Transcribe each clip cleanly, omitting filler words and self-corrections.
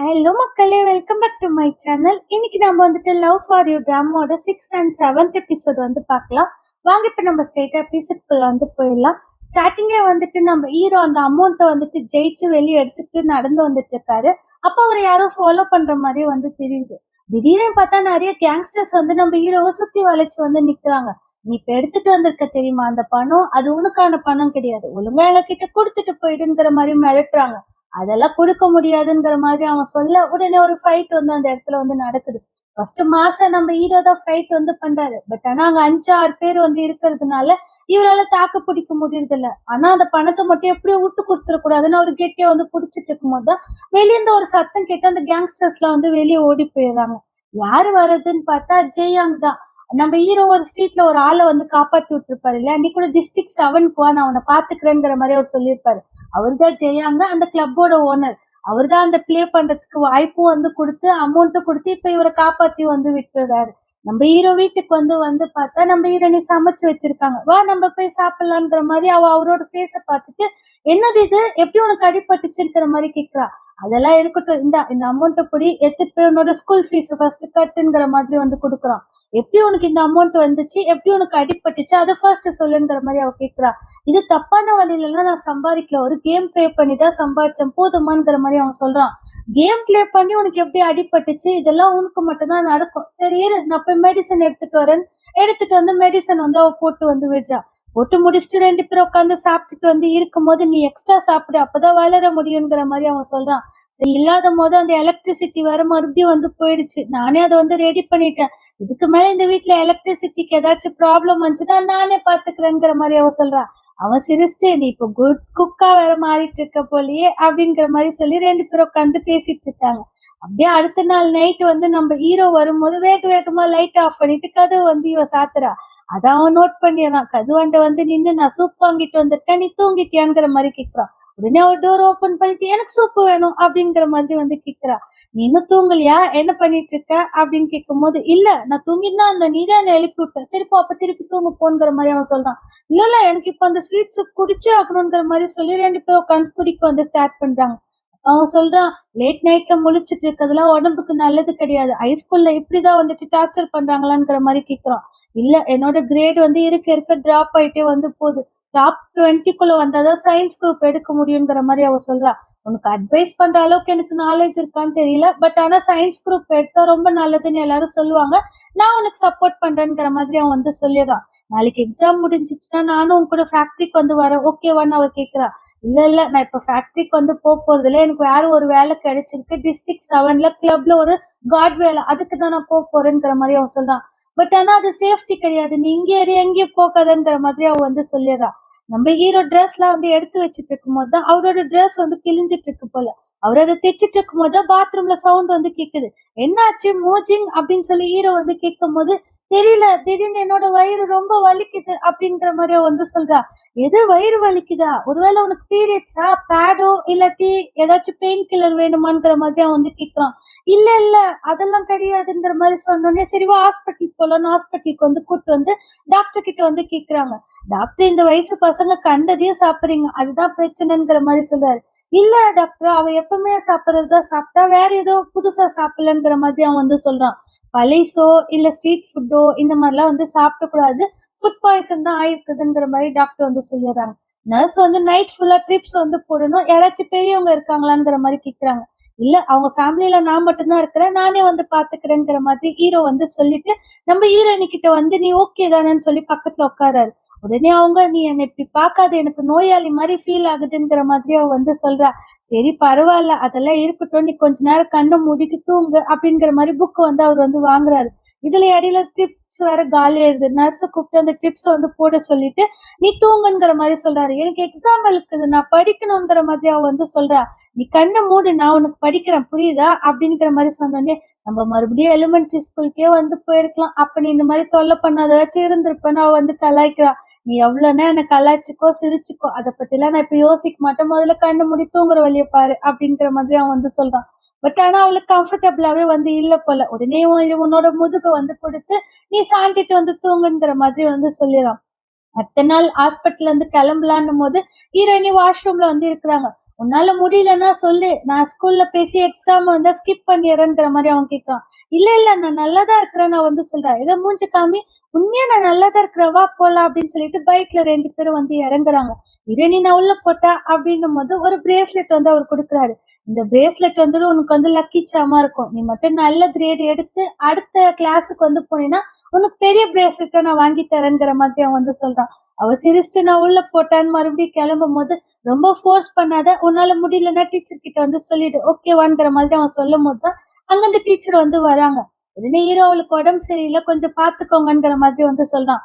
Hello மக்களே, welcome back to my channel. இன்னைக்கு நம்ம வந்துட்டு லவ் ஃபார் யூ ட்ராமாவோட 6th and 7th எபிசோட் வந்து பார்க்கலாம். வாங்க இப்போ நம்ம ஸ்ட்ரெயிட்டா எபிசோட்குள்ள வந்து போயிடலாம். ஸ்டார்டிங்கே வந்துட்டு நம்ம ஹீரோ அந்த அமௌண்ட்டை வந்துட்டு ஜெயிச்சு வெளியே எடுத்துட்டு நடந்து வந்துட்டு இருக்காரு. அப்போ அவர் யாரோ ஃபாலோ பண்ற மாதிரி வந்து தெரியுது. திடீர்னு பார்த்தா நிறைய கேங்ஸ்டர்ஸ் வந்து நம்ம ஹீரோவை சுத்தி வளைச்சு வந்து நிக்கிறாங்க. நீ இப்ப எடுத்துட்டு வந்திருக்க தெரியுமா அந்த பணம், அது உனக்கான பணம் கிடையாது, ஒழுங்கா எங்ககிட்ட கொடுத்துட்டு போயிடுங்கிற மாதிரி மிரட்டுறாங்க. அதெல்லாம் கொடுக்க முடியாதுங்கிற மாதிரி அவன் சொல்ல உடனே ஒரு ஃபைட் வந்து அந்த இடத்துல வந்து நடக்குது. ஃபர்ஸ்ட் மாசம் நம்ம ஹீரோ தான் ஃபைட் வந்து பண்றாரு. பட் ஆனா அங்க 5-6 பேர் வந்து இருக்கிறதுனால இவரால தாக்கு பிடிக்க முடியறது இல்ல. ஆனா அந்த பணத்தை மட்டும் எப்படியும் விட்டு கொடுத்துட கூடாதுன்னு அவர் கெட்டியா வந்து புடிச்சிட்டு இருக்கும் போதுதான் வெளியேந்து ஒரு சத்தம் கேட்டு அந்த கேங்ஸ்டர்ஸ் எல்லாம் வந்து வெளியே ஓடி போயிடுறாங்க. யாரு வர்றதுன்னு பார்த்தா ஜெயாங் தான். நம்ம ஹீரோ ஒரு ஸ்ட்ரீட்ல ஒரு ஆளை வந்து காப்பாத்தி விட்டுருப்பாரு இல்லையா, நீ கூட டிஸ்ட்ரிக்ட் 7க்கு வா, நான் அவனை பாத்துக்கிறேங்கிற மாதிரி அவர் சொல்லியிருப்பாரு. அவர்தான் ஜெயாங்க, அந்த கிளப்போட ஓனர். அவர்தான் அந்த பிளே பண்றதுக்கு வாய்ப்பும் வந்து கொடுத்து அமௌண்ட்டும் கொடுத்து இப்ப இவரை காப்பாத்தி வந்து விட்டுறாரு. நம்ம ஹீரோ வீட்டுக்கு வந்து வந்து பார்த்தா நம்ம ஹீரோனி சமைச்சு வச்சிருக்காங்க. வா நம்ம போய் சாப்பிடலான்ற மாதிரி அவரோட ஃபேஸ பார்த்துட்டு, என்னது இது, எப்படி உனக்கு அடிபட்டுச்சுங்கிற மாதிரி கேக்குறா. அதெல்லாம் இருக்கட்டும், இந்த அமௌண்ட்டை படி எடுத்துட்டு போய் உன்னோட ஸ்கூல் ஃபீஸ் ஃபர்ஸ்ட் கட்டுங்கிற மாதிரி வந்து கொடுக்குறான். எப்படி உனக்கு இந்த அமௌண்ட் வந்துச்சு, எப்படி உனக்கு அடிபட்டுச்சு, அதை ஃபர்ஸ்ட் சொல்லுங்கிற மாதிரி அவ கேட்கிறா. இது தப்பான வழியில எல்லாம் நான் சம்பாதிக்கல, ஒரு கேம் பிளே பண்ணி தான் சம்பாதிச்சேன், போதுமான்ங்கிற மாதிரி அவன் சொல்றான். கேம் பிளே பண்ணி உனக்கு எப்படி அடிபட்டுச்சு, இதெல்லாம் உனக்கு மட்டும் தான் நடக்கும், சரி இரு நான் போய் மெடிசன் எடுத்துட்டு வரேன். எடுத்துட்டு வந்து மெடிசன் வந்து அவ போட்டு வந்து விடுறா. போட்டு முடிச்சுட்டு 2 பேரும் உட்காந்து சாப்பிட்டுட்டு வந்து இருக்கும்போது, நீ எக்ஸ்ட்ரா சாப்பிடு அப்பதான் வளர முடியுங்கிற மாதிரி அவன் சொல்றான். சரி, இல்லாத போது அந்த எலக்ட்ரிசிட்டி வேற மறுபடியும் வந்து போயிடுச்சு, நானே அதை வந்து ரெடி பண்ணிட்டேன். இதுக்கு மேல இந்த வீட்டுல எலக்ட்ரிசிட்டிக்கு ஏதாச்சும் ப்ராப்ளம் வந்துச்சுன்னா நானே பாத்துக்கிறேங்கிற மாதிரி அவ சொல்றா. அவன் சிரிச்சுட்டு, நீ இப்ப குட் குக்கா வேற மாறிட்டு இருக்க போலியே அப்படிங்கிற மாதிரி சொல்லி 2 பேரும் உட்காந்து பேசிட்டு இருக்காங்க. அப்படியே அடுத்த நாள் நைட் வந்து நம்ம ஹீரோ வரும்போது வேக வேகமா லைட் ஆஃப் பண்ணிட்டு கதவு வந்து இவ சாத்துறா. அத அவன் நோட் பண்ணிடுறான். கதுவாண்ட வந்து நின்று, நான் சூப் வாங்கிட்டு வந்திருக்கேன், நீ தூங்கிட்டியாங்கிற மாதிரி கேக்குறான். உடனே ஒரு டோர் ஓபன் பண்ணிட்டு, எனக்கு சூப்பு வேணும் அப்படிங்கிற மாதிரி வந்து கேக்குறா. நீ இன்னும் தூங்கலையா, என்ன பண்ணிட்டு இருக்க அப்படின்னு கேட்கும் போது, இல்ல நான் தூங்கினா அந்த நீதான் என்ன எழுப்பி விட்ட, சரிப்போ அப்ப திருப்பி தூங்க போங்கிற மாதிரி அவன் சொல்றான். இல்ல எனக்கு இப்ப அந்த ஸ்வீட் சூப் குடிச்சே ஆகணுங்கிற மாதிரி சொல்லி 2 பேரும் உட்காந்து குடிக்க வந்து ஸ்டார்ட் பண்றாங்க. அவன் சொல்றான், லேட் நைட்ல முழிச்சிட்டு இருக்கிறதுலாம் உடம்புக்கு நல்லது கிடையாது, ஹைஸ்கூல்ல இப்படிதான் வந்துட்டு டார்ச்சர் பண்றாங்களாங்கிற மாதிரி கேக்குறான். இல்ல என்னோட கிரேட் வந்து இருக்க இருக்க டிராப் ஆயிட்டே வந்து போகுது, டாப் 20க்குள்ள வந்தாதான் சயின்ஸ் குரூப் எடுக்க முடியுங்கிற மாதிரி அவ சொல்றா. உனக்கு அட்வைஸ் பண்ற அளவுக்கு எனக்கு நாலேஜ் இருக்கான்னு தெரியல, பட் ஆனா சயின்ஸ் குரூப் எடுத்தா ரொம்ப நல்லதுன்னு எல்லாரும் சொல்லுவாங்க, நான் உனக்கு சப்போர்ட் பண்றேங்கிற மாதிரி அவன் வந்து சொல்லிடுறான். நாளைக்கு எக்ஸாம் முடிஞ்சிச்சுன்னா நானும் உன் கூட ஃபேக்டரிக்கு வந்து வரேன், ஓகேவான்னு அவ கேக்குறா. இல்ல நான் இப்ப ஃபேக்டரிக்கு வந்து போறது இல்ல, எனக்கு வேற ஒரு வேலை கிடைச்சிருக்கு, டிஸ்ட்ரிக்ட் 7ல கிளப்ல ஒரு கார்ட் வேலை, அதுக்கு தான் நான் போறேங்கிற மாதிரி அவன் சொல்றான். பட் ஆனா அது சேஃப்டி கிடையாது, நீ இங்கே எங்கேயும் போகாதங்கிற மாதிரி அவ வந்து சொல்லிடுறா. நம்ம ஹீரோ ட்ரெஸ் எல்லாம் வந்து எடுத்து வச்சிட்டு இருக்கும் போதுதான் அவரோட ட்ரெஸ் வந்து கிழிஞ்சிட்டு இருக்கு போல. அவர் அதை தைச்சிட்டு இருக்கும் போதுதான் பாத்ரூம்ல சவுண்ட் வந்து கேக்குது. என்னாச்சு மோஜிங் அப்படின்னு சொல்லி ஹீரோ வந்து கேட்கும் போது, தெரியல, திடீர்னு என்னோட வயிறு ரொம்ப வலிக்குது அப்படிங்கிற மாதிரி அவ வந்து சொல்றா. எது வயிறு வலிக்குதா, ஒருவேளை உனக்கு பீரியட்ஸா, பேடோ இல்லாட்டி ஏதாச்சும் பெயின் கில்லர் வேணுமாங்கிற மாதிரி அவன் வந்து கேட்கிறான். இல்ல அதெல்லாம் கிடையாதுங்கிற மாதிரி சொன்னோடனே, சரிவா ஹாஸ்பிட்டல் போலான்னு ஹாஸ்பிட்டலுக்கு வந்து கூட்டு வந்து டாக்டர் கிட்ட வந்து கேக்குறாங்க. டாக்டர், இந்த வயசு பசங்க கண்டதையும் சாப்பிடுறீங்க, அதுதான் பிரச்சனைங்கிற மாதிரி சொல்றாரு. இல்ல டாக்டர், அவ எப்பவுமே சாப்பிடுறதுதான் சாப்பிட்டா, வேற ஏதோ புதுசா சாப்பிடலங்கிற மாதிரி அவன் வந்து சொல்றான். பழைசோ இல்ல ஸ்ட்ரீட் ஃபுட்டோ இந்த மாதிரிலாம் வந்து சாப்பிடக்கூடாது, ஃபுட் பாய்சன் தான் ஆயிருக்குதுங்கிற மாதிரி டாக்டர் வந்து சொல்லிடுறாங்க. நர்ஸ் வந்து நைட் ஃபுல்லா ட்ரிப்ஸ் வந்து போடணும், யாராச்சும் பெரியவங்க இருக்காங்களாங்கிற மாதிரி கேக்குறாங்க. இல்ல அவங்க ஃபேமிலியில நான் மட்டும்தான் இருக்கிறேன், நானே வந்து பாத்துக்கிறேங்கிற மாதிரி ஹீரோ வந்து சொல்லிட்டு நம்ம ஹீரோயினி கிட்ட வந்து, நீ ஓகே தானேன்னு சொல்லி பக்கத்துல உட்காராரு. உடனே அவங்க, நீ என்னை இப்படி பார்க்காத, எனக்கு நோயாளி மாதிரி ஃபீல் ஆகுதுங்கிற மாதிரி அவ வந்து சொல்றா. சரி பரவாயில்ல, அதெல்லாம் இருக்கட்டும், நீ கொஞ்ச நேரம் கண்ணை மூடிட்டு தூங்கு அப்படிங்கிற மாதிரி புக் வந்து அவர் வந்து வாங்குறாரு. இதுல இடையில ட்ரிப்ஸ் வேற காலி ஆயிடுது. நர்ஸை கூப்பிட்டு அந்த ட்ரிப்ஸ் வந்து போட சொல்லிட்டு, நீ தூங்குங்கிற மாதிரி சொல்றாரு. எனக்கு எக்ஸாம் இருக்குது, நான் படிக்கணுங்கிற மாதிரி அவ வந்து சொல்றா. நீ கண்ணை மூடு, நான் உனக்கு படிக்கிறேன் புரியுதா அப்படிங்கிற மாதிரி சொன்னோடனே, நம்ம மறுபடியும் எலிமெண்டரி ஸ்கூலுக்கே வந்து போயிருக்கலாம், அப்ப நீ இந்த மாதிரி தொல்லை பண்ணாத வச்சு இருந்திருப்பேன்னு அவ வந்து கலாய்க்கிறா. நீ எவ்வளவுனா என்ன கலாய்ச்சிக்கோ சிரிச்சுக்கோ, அதை பத்தி எல்லாம் நான் இப்ப யோசிக்க மாட்டேன், முதல்ல கண்ணு மூடி தூங்குற வழியை பாரு அப்படிங்கிற மாதிரி அவன் வந்து சொல்றான். பட் ஆனா அவளுக்கு கம்ஃபர்டபுளாவே வந்து இல்ல போல. உடனே உன்னோட முதுக வந்து கொடுத்து, நீ சாஞ்சிட்டு வந்து தூங்குங்கிற மாதிரி வந்து சொல்லிடுறான். அடுத்த நாள் ஹாஸ்பிட்டல்ல இருந்து கிளம்பலான்னும் போது ஹீரோயினி வாஷ்ரூம்ல வந்து இருக்கிறாங்க. உன்னால முடியலன்னா சொல்லு, நான் ஸ்கூல்ல பேசி எக்ஸாம் வந்தா ஸ்கிப் பண்ணிடுறேங்கிற மாதிரி அவன் கேட்கறான். இல்ல இல்ல நான் நல்லாதான் இருக்கிறேன், நான் வந்து சொல்றேன். ஏதோ மூஞ்சி காமி, உண்மையா நான் நல்லாதான் இருக்கிறேன், வா போலாம் அப்படின்னு சொல்லிட்டு பைக்ல 2 பேரும் வந்து இறங்குறாங்க. இதை நீ நான் உள்ள போட்டா அப்படின்னும் போது ஒரு பிரேஸ்லெட் வந்து அவர் கொடுக்குறாரு. இந்த பிரேஸ்லெட் வந்து உனக்கு வந்து லக்கி சாமா இருக்கும். நீ மட்டும் நல்ல கிரேட் எடுத்து அடுத்த கிளாஸுக்கு வந்து போனீங்கன்னா உனக்கு பெரிய பிரேஸ்லெட்டை நான் வாங்கி தரேங்கிற மாதிரி அவன் வந்து சொல்றான். அவ சிரிச்சுட்டு நான் உள்ள போட்டான்னு மறுபடியும் கிளம்பும் போது, ரொம்ப ஃபோர்ஸ் பண்ணாத, உன்னால முடியலன்னா டீச்சர் கிட்ட வந்து சொல்லிடு ஓகேவாங்கிற மாதிரி அவன் சொல்லும் போதுதான் அங்கிருந்து டீச்சர் வந்து வராங்க. உடனே ஹீரோ அவளுக்கு உடம்பு சரியில்லை, கொஞ்சம் பாத்துக்கோங்கங்கிற மாதிரி வந்து சொல்றான்.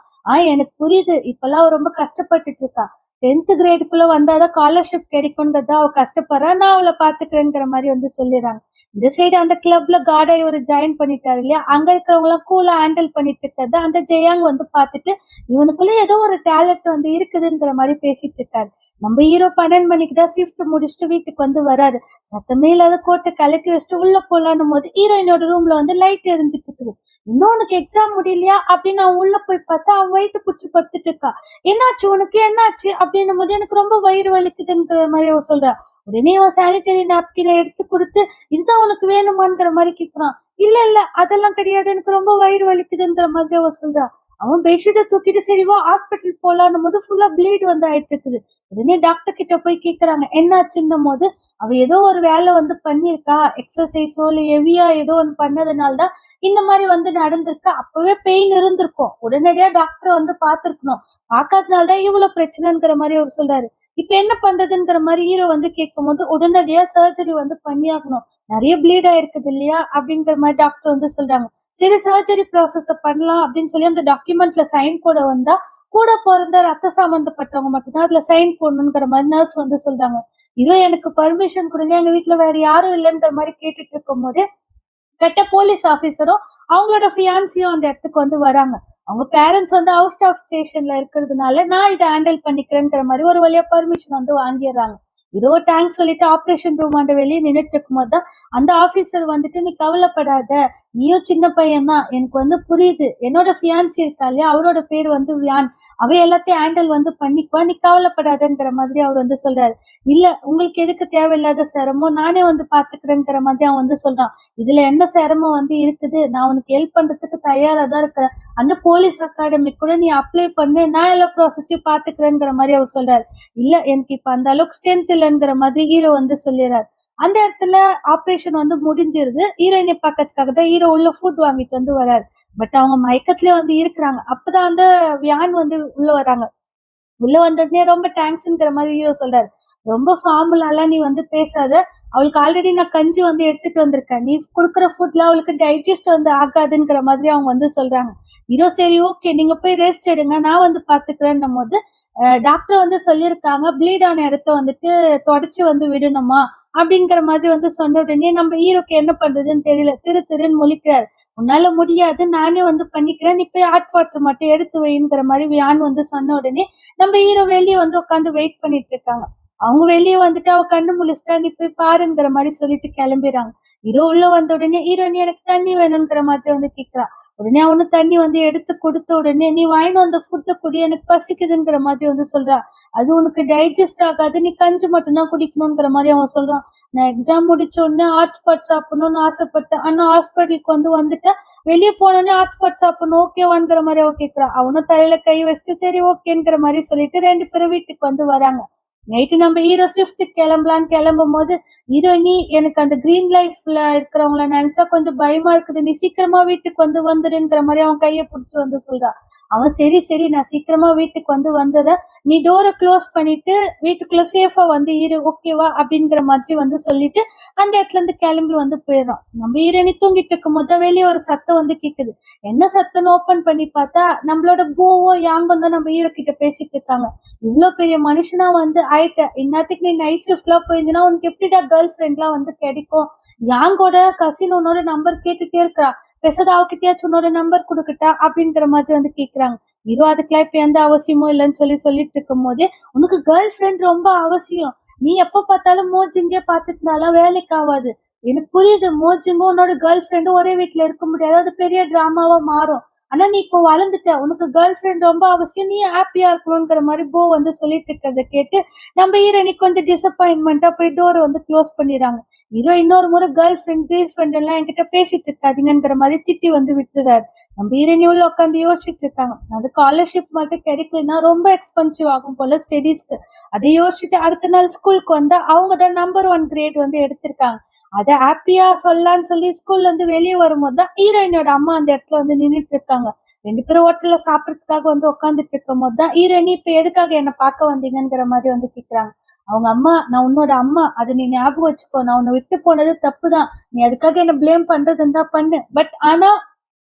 எனக்கு புரியுது, இப்பெல்லாம் அவ ரொம்ப கஷ்டப்பட்டுட்டு இருக்கா. 10th கிரேடுக்குள்ள வந்தாதான் ஸ்காலர்ஷிப் கிடைக்கும்ன்றத அவ கஷ்டப்படுறா, நான் அவளை பாத்துக்கிறேங்கிற மாதிரி வந்து சொல்லிடுறாங்க. இந்த சைடு அந்த கிளப்ல காடா இவரு ஜாயின் பண்ணிட்டாரு இல்லையா, அங்க இருக்கிறவங்க எல்லாம் கூலா ஹேண்டில் பண்ணிட்டு இருக்கிறத அந்த ஜெயாங் வந்து பாத்துட்டு இவனுக்குள்ள ஏதோ ஒரு டேலண்ட் வந்து இருக்குதுங்கிற மாதிரி பேசிட்டு இருக்காரு. நம்ம ஹீரோ 12 மணிக்கு தான் ஷிஃப்ட் முடிச்சுட்டு வீட்டுக்கு வந்து வராரு. சத்தமே இல்லாத கோட்டை கலட்டி வச்சுட்டு உள்ள போலான்னும் போது ஹீரோயினோட ரூம்ல வந்து லைட் எரிஞ்சிட்டு இருக்குது. இன்னும் உனக்கு எக்ஸாம் முடியலையா அப்படின்னு அவன் உள்ள போய் பார்த்தா அவன் வயிற்று பிடிச்சி படுத்துட்டு இருக்கா. என்னாச்சு உனக்கு, என்னாச்சு அப்படின்னும் போது எனக்கு ரொம்ப வயிறு வலிக்குதுன்ற மாதிரி அவன் சொல்றா. உடனே அவன் சானிட்டரி நாப்கினை எடுத்து கொடுத்து இதுதான் உனக்கு வேணுமாங்கிற மாதிரி கேக்குறான். இல்ல இல்ல அதெல்லாம் கிடையாது, எனக்கு ரொம்ப வயிறு வலிக்குதுன்ற மாதிரி அவ சொல்றா. அவன் பெட்ஷீட்டை தூக்கிட்டு சரி வா ஹாஸ்பிட்டல் போலான்னும் போது ஃபுல்லா ப்ளீட் வந்து ஆயிட்டு இருக்குது. உடனே டாக்டர் கிட்ட போய் கேக்குறாங்க என்னாச்சுன்னும் போது அவ ஏதோ ஒரு வேலை வந்து பண்ணிருக்கா, எக்ஸசைஸோ இல்ல ஹெவியா ஏதோ ஒன்று பண்ணதுனாலதான் இந்த மாதிரி வந்து நடந்திருக்கு. அப்பவே பெயின் இருந்திருக்கும், உடனடியா டாக்டர் வந்து பாத்துருக்கணும், பாக்காதனாலதான் இவ்வளவு பிரச்சனைங்கிற மாதிரி அவர் சொல்றாரு. இப்ப என்ன பண்றதுங்கிற மாதிரி ஹீரோ வந்து கேட்கும் போது உடனடியா சர்ஜரி வந்து பண்ணியாகணும், நிறைய ப்ளீட் ஆயிருக்குது இல்லையா அப்படிங்கிற மாதிரி டாக்டர் வந்து சொல்றாங்க. சரி சர்ஜரி ப்ராசஸ் பண்ணலாம் அப்படின்னு சொல்லி அந்த டாக்குமெண்ட்ல சைன் போட வந்தா கூட பிறந்த ரத்த சம்பந்தப்பட்டவங்க மட்டும்தான் அதுல சைன் போடணுங்கிற மாதிரி நர்ஸ் வந்து சொல்றாங்க. ஹீரோ எனக்கு பர்மிஷன் கொடுங்க, எங்க வீட்டுல வேற யாரும் இல்லைங்கிற மாதிரி கேட்டுட்டு இருக்கும் போது கரெக்டா போலீஸ் ஆபீசரும் அவங்களோட ஃபியான்சியும் அந்த இடத்துக்கு வந்து வராங்க. அவங்க பேரண்ட்ஸ் வந்து அவுட் ஆஃப் ஸ்டேஷன்ல இருக்கிறதுனால நான் இதை ஹேண்டில் பண்ணிக்கிறேங்கிற மாதிரி ஒரு வழியா பர்மிஷன் வந்து வாங்கிடுறாங்க. இதோ தேங்க்ஸ் சொல்லிட்டு ஆபரேஷன் ரூம் ஆண்ட வெளியே நின்றுட்டு இருக்கும் போதுதான் அந்த ஆபீசர் வந்துட்டு நீ கவலைப்படாத, நீயும் சின்ன பையன் தான், எனக்கு வந்து புரியுது, என்னோட ஃபியான்சி இருக்கா இல்லையா அவரோட பேர் வந்து வியான், அவ எல்லாத்தையும் ஹேண்டில் வந்து பண்ணிக்குவா, நீ கவலைப்படாதங்கிற மாதிரி அவர் வந்து சொல்றாரு. இல்ல உங்களுக்கு எதுக்கு தேவையில்லாத சிரமம், நானே வந்து பாத்துக்கிறேங்கிற மாதிரி அவன் வந்து சொல்றான். இதுல என்ன சிரமம் வந்து இருக்குது, நான் உனக்கு ஹெல்ப் பண்றதுக்கு தயாரா தான் இருக்கிறேன், அந்த போலீஸ் அகாடமி கூட நீ அப்ளை பண்ணு, நான் எல்லா ப்ராசஸையும் பாத்துக்கிறேங்கிற மாதிரி அவர் சொல்றாரு. இல்ல எனக்கு இப்ப அந்த அளவுக்கு ஸ்ட்ரென்த் இல்லைங்கிற மாதிரி ஹீரோ வந்து சொல்லிடுறாரு. அந்த இடத்துல ஆபரேஷன் வந்து முடிஞ்சிருது. ஹீரோயினை பார்க்கறதுக்காக தான் ஹீரோ உள்ள ஃபுட் வாங்கிட்டு வந்து வராரு. பட் அவங்க மயக்கத்திலே வந்து இருக்கிறாங்க. அப்பதான் அந்த வியான் வந்து உள்ள வராங்க. உள்ள வந்த உடனே ரொம்ப தேங்க்ஸ்ங்கிற மாதிரி ஹீரோ சொல்றாரு. ரொம்ப ஃபார்முலாலாம் நீ வந்து பேசாத, அவளுக்கு ஆல்ரெடி நான் கஞ்சி வந்து எடுத்துட்டு வந்திருக்கேன், நீ குடுக்குற ஃபுட்ல அவளுக்கு டைஜஸ்ட் வந்து ஆகாதுங்கிற மாதிரி அவங்க வந்து சொல்றாங்க. ஹீரோ சரி ஓகே நீங்க போய் ரெஸ்ட் எடுங்க, நான் வந்து பாத்துக்கிறேன்னும் போது டாக்டர் வந்து சொல்லியிருக்காங்க ப்ளீட் ஆன இடத்த வந்துட்டு தொடச்சு வந்து விடணுமா அப்படிங்கிற மாதிரி வந்து சொன்ன உடனே நம்ம ஹீரோக்கு என்ன பண்றதுன்னு தெரியல, திருன்னு முழிக்கிறாரு. உன்னால முடியாது, நானே வந்து பண்ணிக்கிறேன், நீ போய் ஹாட் வாட்டர் மட்டும் எடுத்து வைங்கிற மாதிரி வியான் வந்து சொன்ன உடனே நம்ம ஹீரோ வெளியே வந்து உட்காந்து வெயிட் பண்ணிட்டு இருக்காங்க. அவங்க வெளியே வந்துட்டு அவ கண்ணு முழிச்சிட்டா, நீ போய் பாருங்கிற மாதிரி சொல்லிட்டு கிளம்பிடுறாங்க. ஹீரோ உள்ள வந்த உடனே ஹீரோனி எனக்கு தண்ணி வேணுங்கிற மாதிரி வந்து கேக்குறா. உடனே அவனு தண்ணி வந்து எடுத்து கொடுத்த உடனே நீ வாங்கிட்டு வந்த ஃபுட்டை குடி, எனக்கு பசிக்குதுங்கிற மாதிரி வந்து சொல்றா. அது உனக்கு டைஜஸ்ட் ஆகாது, நீ கஞ்சி மட்டும்தான் குடிக்கணுங்கிற மாதிரி அவன் சொல்றான். நான் எக்ஸாம் முடிச்ச உடனே ஹாட்ஸ்பாட் சாப்பிடணும்னு ஆசைப்பட்டேன், ஆனா ஹாஸ்பிட்டலுக்கு வந்துட்டேன், வெளியே போனோடனே ஹாட்ஸ்பாட் சாப்பிடணும் ஓகேவான்ங்கிற மாதிரி அவ கேக்குறா. அவனும் தலையில கை வச்சுட்டு சரி ஓகேங்கிற மாதிரி சொல்லிட்டு 2 பேரும் வீட்டுக்கு வந்து வராங்க. நைட்டு நம்ம ஹீரோ ஷிஃப்ட் கிளம்பலான்னு கிளம்பும் போது ஹீரோயினி எனக்கு அந்த கிரீன் லைஃப்ல இருக்கிறவங்கள நினைச்சா கொஞ்சம் பயமா இருக்குது, நீ சீக்கிரமா வீட்டுக்கு வந்து வந்துடுங்கிற மாதிரி அவன் கையை பிடிச்சு வந்து சொல்றான். அவன் சரி சரி நான் சீக்கிரமா வீட்டுக்கு வந்து வந்துடுறேன், நீ டோரை க்ளோஸ் பண்ணிட்டு வீட்டுக்குள்ள சேஃபா வந்து இரு ஓகேவா அப்படிங்கிற மாதிரி வந்து சொல்லிட்டு அந்த இடத்துல இருந்து கிளம்பி வந்து போயிடுறான். நம்ம ஹீரோயினி தூங்கிட்டு இருக்கும் போது வெளியே ஒரு சத்தம் வந்து கேக்குது. என்ன சத்தம்னு ஓபன் பண்ணி பார்த்தா நம்மளோட பூவும் யாங்கும் தான் நம்ம ஹீரோ கிட்ட பேசிட்டு இருக்காங்க. இவ்வளவு பெரிய மனுஷனா வந்து ஆயிட்ட, இந்நேரத்துக்கு நீ நைட் ஷிஃப்ட்லாம் போயிருந்தீங்கன்னா உனக்கு எப்படிடா கேர்ள் ஃப்ரெண்ட்லாம் வந்து கிடைக்கும், யாங்கோட கசின் உன்னோட நம்பர் கேட்டுட்டே இருக்கா, பெசத அவகிட்டயாச்சும் உன்னோட நம்பர் கொடுக்கட்டா அப்படிங்கிற மாதிரி வந்து கேக்குறாங்க. ஹீரோ அதுக்கெல்லாம் இப்ப எந்த அவசியமும் இல்லைன்னு சொல்லிட்டு இருக்கும் போதே உனக்கு கேர்ள் ஃப்ரெண்ட் ரொம்ப அவசியம், நீ எப்ப பார்த்தாலும் மோஜிங்கே பார்த்துட்டு இருந்தாலும் வேலைக்கு ஆகாது, எனக்கு புரியுது, மோஜிங்கும் உன்னோட கேர்ள் ஃப்ரெண்டும் ஒரே வீட்டுல இருக்க முடியாது, அது பெரிய டிராமாவா மாறும், ஆனா நீ இப்போ வளர்ந்துட்ட, உனக்கு கேர்ள் ஃப்ரெண்ட் ரொம்ப அவசியம், நீ ஹாப்பியா இருக்கணுங்கிற மாதிரி போ வந்து சொல்லிட்டு இருக்கிறத கேட்டு நம்ம ஹீரோயினி கொஞ்சம் டிசப்பாயின்மெண்டா போய் டோரை வந்து க்ளோஸ் பண்ணிடுறாங்க. ஹீரோ இன்னொரு முறை கேர்ள் ஃப்ரெண்ட் எல்லாம் என்கிட்ட பேசிட்டு இருக்காதீங்கிற மாதிரி திட்டி வந்து விட்டுறாரு. நம்ம ஹீரோயினி உள்ள உட்காந்து யோசிச்சுட்டு இருக்காங்க. அது ஸ்காலர்ஷிப் மட்டும் கிடைக்கலன்னா ரொம்ப எக்ஸ்பென்சிவ் ஆகும் போல ஸ்டடீஸ்க்கு. அதை யோசிச்சுட்டு அடுத்த நாள் ஸ்கூலுக்கு வந்தா அவங்க தான் நம்பர் 1 கிரேட் வந்து எடுத்திருக்காங்க. அத ஹாப்பியா சொல்லலான்னு சொல்லி ஸ்கூல்ல இருந்து வெளியே வரும்போது தான் ஹீரோயினோட அம்மா அந்த இடத்துல வந்து நின்னுட்டு இருக்காங்க. 2 பேரும் ஹோட்டல்ல சாப்பிடறதுக்காக வந்து உட்காந்துட்டு இருக்கும் போது தான் ஹீரோயினி இப்ப எதுக்காக என்ன பார்க்க வந்தீங்கங்கிற மாதிரி வந்து கேக்குறாங்க. அவங்க அம்மா, நான் உன்னோட அம்மா, அதை நீ ஞாபகம் வச்சுக்கோ, நான் உன்னை விட்டு போனது தப்புதான், நீ அதுக்காக என்ன பிளேம் பண்றது இருந்தா பண்ணு, பட் ஆனா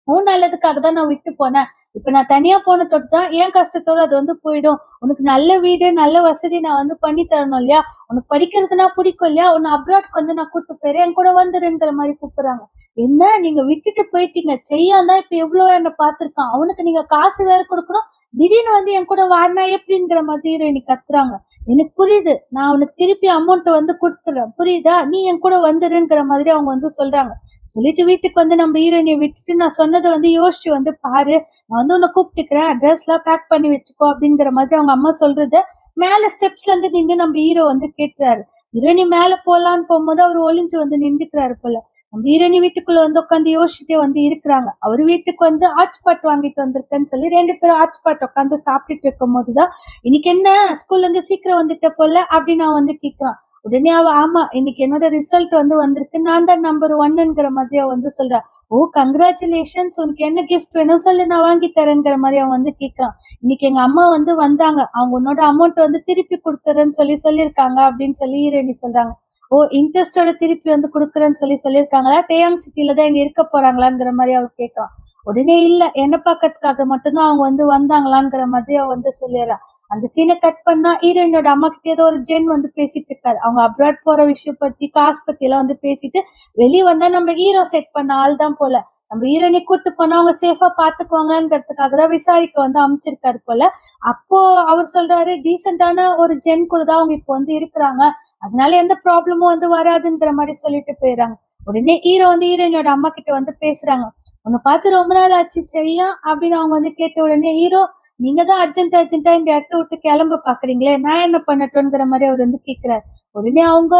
உன் நல்லதுக்காக தான் நான் விட்டு போனேன். இப்ப நான் தனியா போனதோட தான் என் கஷ்டத்தோட அது வந்து போயிடும். உனக்கு நல்ல வீடு, நல்ல வசதி நான் வந்து பண்ணி தரணும் இல்லையா? உனக்கு படிக்கிறதுனா பிடிக்கும் இல்லையா? உன்னை அப்ராட்க்கு வந்து நான் கூட்டு போயிறேன், என் கூட வந்துருங்கிற மாதிரி கூப்பிடுறாங்க. என்ன நீங்க விட்டுட்டு போயிட்டீங்க, செய்யான் தான் இப்ப எவ்வளவு என்ன பார்த்திருக்கான், அவனுக்கு நீங்க காசு வேற கொடுக்கணும், திடீர்னு வந்து என் கூட வாடினா எப்படிங்கிற மாதிரி ஹீரோயினி கத்துறாங்க. எனக்கு புரியுது, நான் அவனுக்கு திருப்பி அமௌண்ட் வந்து கொடுத்துறேன், புரியுதா? நீ என் கூட வந்துருங்கிற மாதிரி அவங்க வந்து சொல்றாங்க. சொல்லிட்டு வீட்டுக்கு வந்து நம்ம ஹீரோயினியை விட்டுட்டு நான் சொன்னதை வந்து யோசிச்சு வந்து பாரு, நான் வந்து உன்னை கூப்பிட்டுக்கிறேன், ட்ரெஸ் எல்லாம் பேக் பண்ணி வச்சுக்கோ அப்படிங்கிற மாதிரி அவங்க அம்மா சொல்றது மேல ஸ்டெப்ஸ்ல இருந்து நின்று நம்ம ஹீரோ வந்து கேட்டுறாரு. ஹீரோயினி மேல போலான்னு போகும்போது அவர் ஒளிஞ்சு வந்து நின்றுக்கிறாரு போல. நம்ம ஹீரோயினி வீட்டுக்குள்ள வந்து உட்காந்து யோசிச்சுட்டே வந்து இருக்கிறாங்க. அவர் வீட்டுக்கு வந்து ஹாட்ஸ்பாட் வாங்கிட்டு வந்திருக்கேன்னு சொல்லி 2 பேரும் ஹாட்ஸ்பாட் உட்காந்து சாப்பிட்டுட்டு இருக்கும் போதுதான், இன்னைக்கு என்ன ஸ்கூல்ல இருந்து சீக்கிரம் வந்துட்ட போல அப்படின்னு நான் வந்து கேட்கிறான். உடனே அவ, ஆமா இன்னைக்கு என்னோட ரிசல்ட் வந்து வந்திருக்கு, நான் தான் நம்பர் 1ங்கிற மாதிரி அவ வந்து சொல்றா. ஓ கங்க்ராச்சுலேஷன்ஸ், உனக்கு என்ன கிஃப்ட் வேணும் சொல்லு, நான் வாங்கி தரேங்கிற மாதிரி அவன் வந்து கேட்கறான். இன்னைக்கு எங்க அம்மா வந்து வந்தாங்க, அவங்க உன்னோட அமௌண்ட் வந்து திருப்பி கொடுத்துறேன்னு சொல்லியிருக்காங்க அப்படின்னு சொல்லி ஹீரோயினி சொல்றாங்க. ஓ இன்ட்ரெஸ்டோட திருப்பி வந்து கொடுக்குறேன்னு சொல்லியிருக்காங்களா, டேயாங் சிட்டில தான் இங்க இருக்க போறாங்களாங்கிற மாதிரி அவ கேட்கறான். உடனே இல்ல, என்ன பார்க்கறதுக்காக மட்டும்தான் அவங்க வந்து வந்தாங்களாங்கிற மாதிரி அவ வந்து சொல்லிடுறா. அந்த சீனை கட் பண்ணா ஹீரோயினோட அம்மா கிட்ட ஏதோ ஒரு ஜென் வந்து பேசிட்டு இருக்காரு. அவங்க அப்ராட் போற விஷயம் பத்தி, காசு பத்தி எல்லாம் வந்து பேசிட்டு வெளியே வந்தா நம்ம ஹீரோ செட் பண்ண ஆள் தான் போல. நம்ம ஹீரோயினை கூட்டு போனா அவங்க சேஃபா பாத்துக்குவாங்கங்கிறதுக்காக தான் விசாரிக்க வந்து அமைச்சிருக்காரு போல. அப்போ அவர் சொல்றாரு, டீசென்டான ஒரு ஜென் கூட தான் அவங்க இப்போ வந்து இருக்கிறாங்க, அதனால எந்த ப்ராப்ளமும் வந்து வராதுங்கிற மாதிரி சொல்லிட்டு போயிடுறாங்க. உடனே ஹீரோ வந்து ஹீரோயினோட அம்மா கிட்ட வந்து பேசுறாங்க. உன்னை பார்த்து ரொம்ப நாள் ஆச்சு சரியா அப்படின்னு அவங்க வந்து கேட்ட உடனே ஹீரோ, நீங்க தான் அர்ஜென்ட்டா இந்த இடத்த விட்டு கிளம்ப பாக்குறீங்களே, நான் என்ன பண்ணட்டும்ங்கிற மாதிரி அவர் வந்து கேக்குறாரு. உடனே அவங்க,